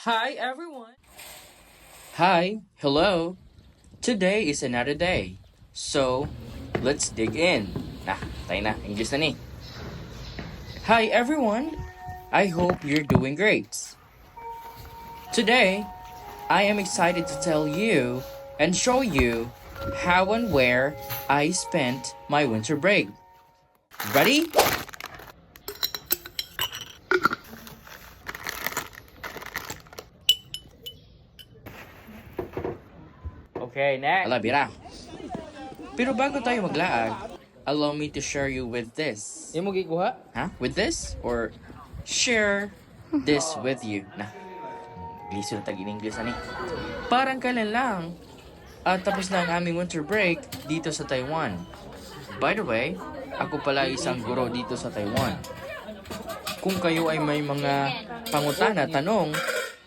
Hi everyone! Hi, hello. Today is another day. So, let's dig in. Tayo na. English na ni. Hi everyone. I hope you're doing great. Today, I am excited to tell you and show you how and where I spent my winter break. Ready? Okay, next. Alabira. Pero bago tayo maglaag, allow me to share you with this. Imo gikuha? With this? Or share this with you. English na tag-English ani. Parang kailan lang. At tapos na ang aming winter break dito sa Taiwan. By the way, ako pala isang guro dito sa Taiwan. Kung kayo ay may mga pangutana, tanong,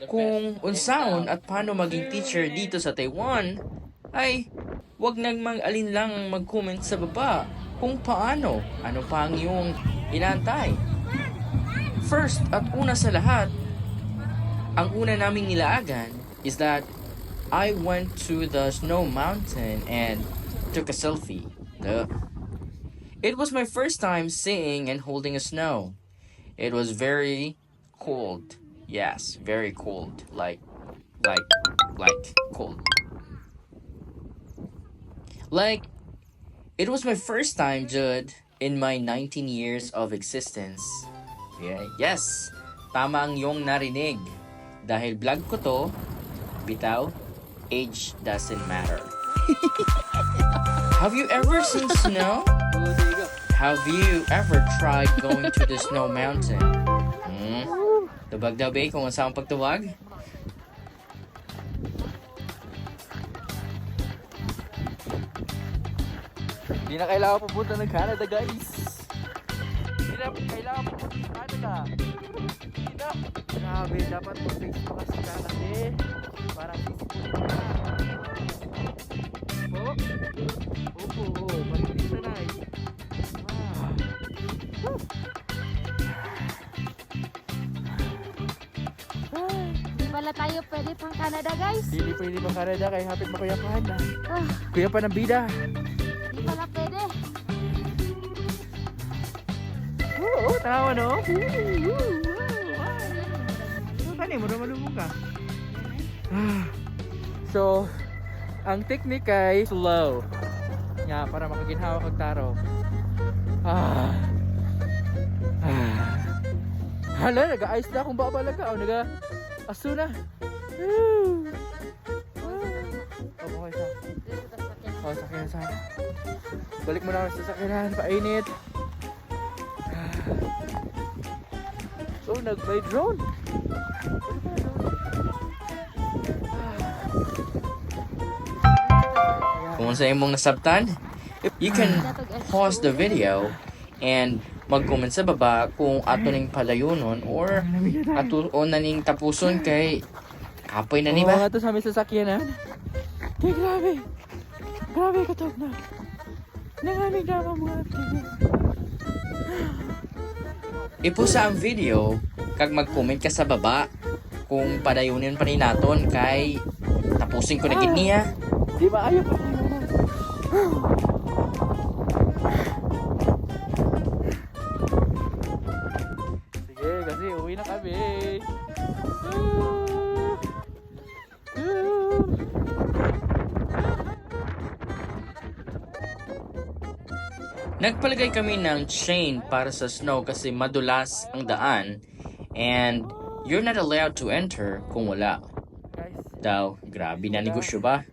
kung unsaon at paano maging teacher dito sa Taiwan, ay wag nang mag-alinlang mag-comment sa baba kung paano, ano pa ang iyong inaantay. First at una sa lahat, ang una naming nilaagan is that I went to the snow mountain and took a selfie. Duh. It was my first time seeing and holding a snow. It was very cold. Yes, very cold. Like cold. Like, it was my first time, Judd, in my 19 years of existence. Yeah, yes, tama ang iyong narinig. Dahil vlog ko to, bitaw, age doesn't matter. Have you ever seen snow? Have you ever tried going to the snow mountain? Tubag daw ba kung saan pagtuwag? Hindi na kailangan pupunta ng Canada, guys. Hindi na kailangan pupunta ng Canada. Hindi na. Grabe, dapat mag-face mask ka kasi para sisipin ka. Opo, malinis na na eh. Di pala tayo pwede pang Canada, guys. Hindi pwede pang Canada kaya hapit makuyapan na. Kuya pa ng bida. Di pala pwede. Oo, tawa no? Ano mo naman lumong ka? So, ang technique ay slow. Nga, para makaginhawa kag taro. Hala, nag-ice na akong babala ka. O, nag-aso na. Okay sa. O, sakyan sa. Balik mo na sa sakyanan. Painit. So, nag-by drone. Kung sa imong nasabtan, you can pause the video and mag-comment sa baba kung ato ning palayonon or ato o na ning tapuson kay kapoy na ni ba? Oo, ato sa aming sasakyanan. Kaya grabe. Grabe katog na. Nangamig na mga tigil. Ipusa ang video kag mag-comment ka sa baba kung padayunin pa ni naton kay tapusin ko na gid niya. Di ba ayaw pa tayo na? Sige, kasi uwi na kami. Nagpalagay kami ng chain para sa snow kasi madulas ang daan and you're not allowed to enter kung wala. Daw, grabe na negosyo ba?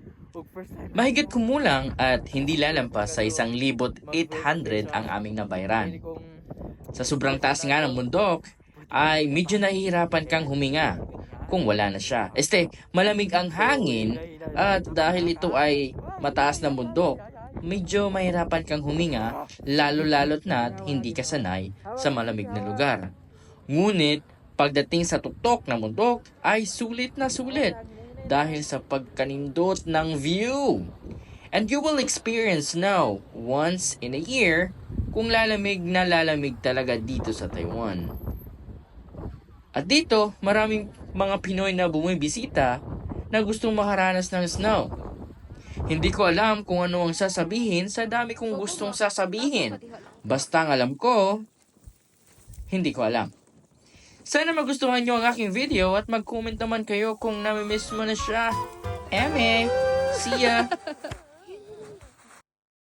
Mahigit kumulang at hindi lalampas sa 1,800 ang aming nabayaran. Sa sobrang taas nga ng bundok, ay medyo nahihirapan kang huminga kung wala na siya. Malamig ang hangin at dahil ito ay mataas na bundok, medyo mahirapan kang huminga lalo-lalot na't hindi ka sanay sa malamig na lugar. Ngunit pagdating sa tuktok ng bundok ay sulit na sulit dahil sa pagkanindot ng view. And you will experience snow once in a year kung lalamig talaga dito sa Taiwan. At dito, maraming mga Pinoy na bumibisita na gustong makaranas ng snow. Hindi ko alam kung ano ang sasabihin sa dami kong gustong sasabihin. Basta ang alam ko, hindi ko alam. Sana magustuhan nyo ang aking video at mag-comment naman kayo kung namimiss mo na siya. Eme! See ya!